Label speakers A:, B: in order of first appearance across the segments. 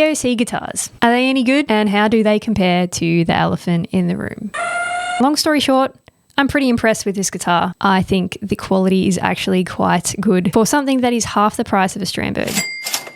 A: GOC guitars. Are they any good? And how do they compare to the elephant in the room? Long story short, I'm pretty impressed with this guitar. I think the quality is actually quite good for something that is half the price of a Strandberg.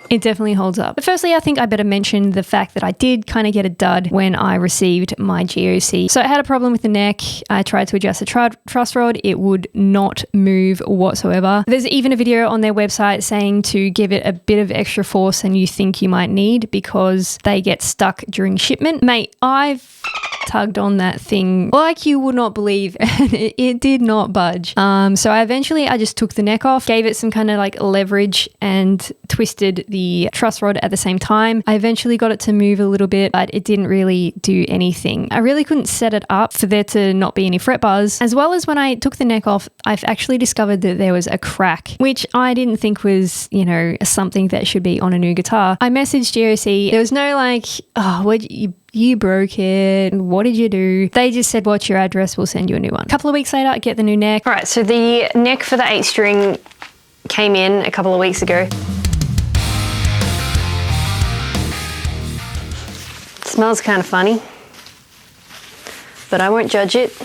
A: It definitely holds up. But firstly, I think I better mention the fact that I did kind of get a dud when I received my GOC. So I had a problem with the neck. I tried to adjust the truss rod. It would not move whatsoever. There's even a video on their website saying to give it a bit of extra force than you think you might need because they get stuck during shipment. Mate, I've tugged on that thing like you would not believe, and it did not budge. So I just took the neck off, gave it some kind of like leverage and twisted the truss rod at the same time. I eventually got it to move a little bit, but it didn't really do anything. I really couldn't set it up for there to not be any fret buzz. As well as when I took the neck off, I've actually discovered that there was a crack, which I didn't think was, something that should be on a new guitar. I messaged GOC. There was no like, oh, you broke it. What did you do? They just said, what's your address? We'll send you a new one. A couple of weeks later, I get the new neck. All right, so the neck for the 8-string came in a couple of weeks ago. Smells kind of funny, but I won't judge it.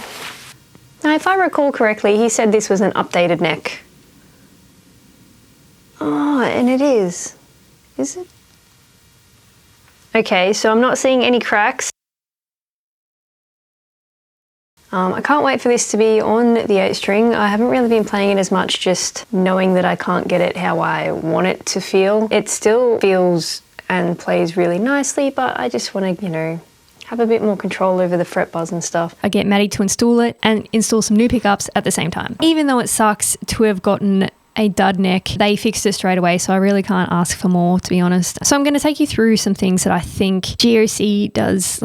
A: Now, if I recall correctly, he said this was an updated neck. Oh, and it is. Is it? Okay, so I'm not seeing any cracks. I can't wait for this to be on the 8-string. I haven't really been playing it as much, just knowing that I can't get it how I want it to feel. It still feels and plays really nicely, but I just want to, have a bit more control over the fret buzz and stuff. I get Maddie to install it and install some new pickups at the same time. Even though it sucks to have gotten a dud neck, they fixed it straight away, so I really can't ask for more, to be honest. So I'm going to take you through some things that I think GOC does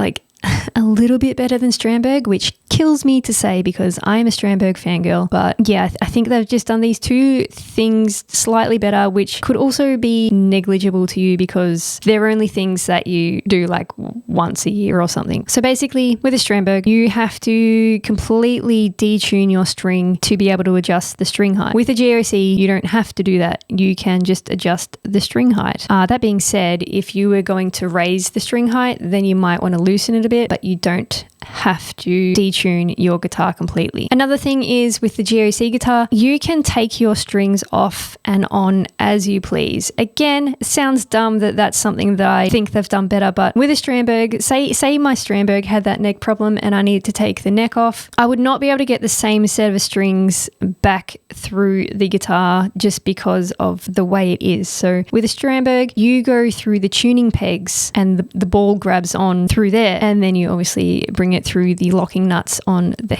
A: a little bit better than Strandberg, which kills me to say because I'm a Strandberg fangirl. But yeah, I think they've just done these two things slightly better, which could also be negligible to you because they're only things that you do like once a year or something. So basically with a Strandberg, you have to completely detune your string to be able to adjust the string height. With a GOC, you don't have to do that. You can just adjust the string height. That being said, if you were going to raise the string height, then you might want to loosen it a bit, but you don't have to detune your guitar completely. Another thing is with the GOC guitar, you can take your strings off and on as you please. Again, it sounds dumb that that's something that I think they've done better, but with a Strandberg, say my Strandberg had that neck problem and I needed to take the neck off, I would not be able to get the same set of strings back through the guitar just because of the way it is. So with a Strandberg, you go through the tuning pegs and the ball grabs on through there, and then you obviously bring it through the locking nuts on the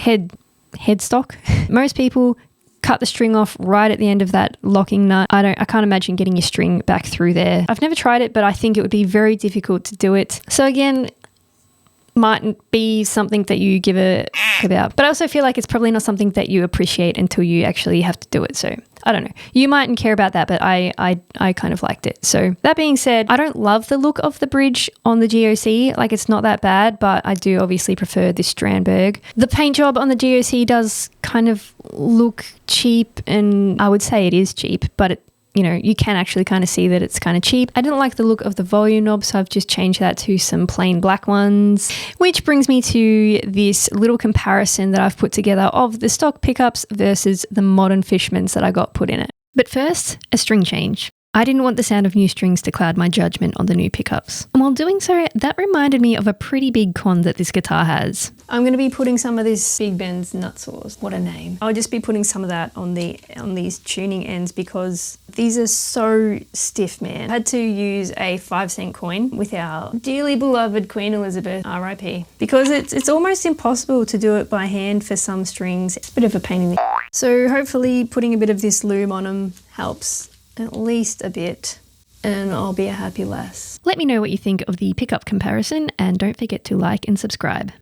A: headstock. Most people cut the string off right at the end of that locking nut. I can't imagine getting your string back through there. I've never tried it, but I think it would be very difficult to do it. So again, mightn't be something that you give a about, but I also feel like it's probably not something that you appreciate until you actually have to do it. So I don't know. You mightn't care about that, but I kind of liked it. So that being said, I don't love the look of the bridge on the GOC. Like, it's not that bad, but I do obviously prefer this Strandberg. The paint job on the GOC does kind of look cheap, and I would say it is cheap, but you can actually kind of see that it's kind of cheap. I didn't like the look of the volume knob, so I've just changed that to some plain black ones, which brings me to this little comparison that I've put together of the stock pickups versus the modern Fishmans that I got put in it. But first, a string change. I didn't want the sound of new strings to cloud my judgment on the new pickups. And while doing so, that reminded me of a pretty big con that this guitar has. I'm going to be putting some of this Big Ben's nut saws. What a name. I'll just be putting some of that on these tuning ends because these are so stiff, man. I had to use a 5-cent coin with our dearly beloved Queen Elizabeth, RIP, because it's almost impossible to do it by hand for some strings. It's a bit of a pain in the... So hopefully putting a bit of this lube on them helps at least a bit, and I'll be a happy lass. Let me know what you think of the pickup comparison, and don't forget to like and subscribe.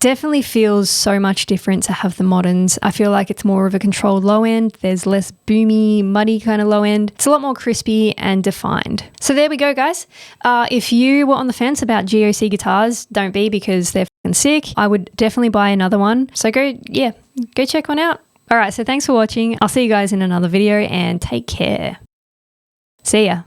B: Definitely feels so much different to have the moderns. I feel like it's more of a controlled low end. There's less boomy, muddy kind of low end. It's a lot more crispy and defined. So there we go, guys. If you were on the fence about GOC guitars, don't be, because they're fucking sick. I would definitely buy another one. So go check one out. All right, so thanks for watching. I'll see you guys in another video and take care. See ya.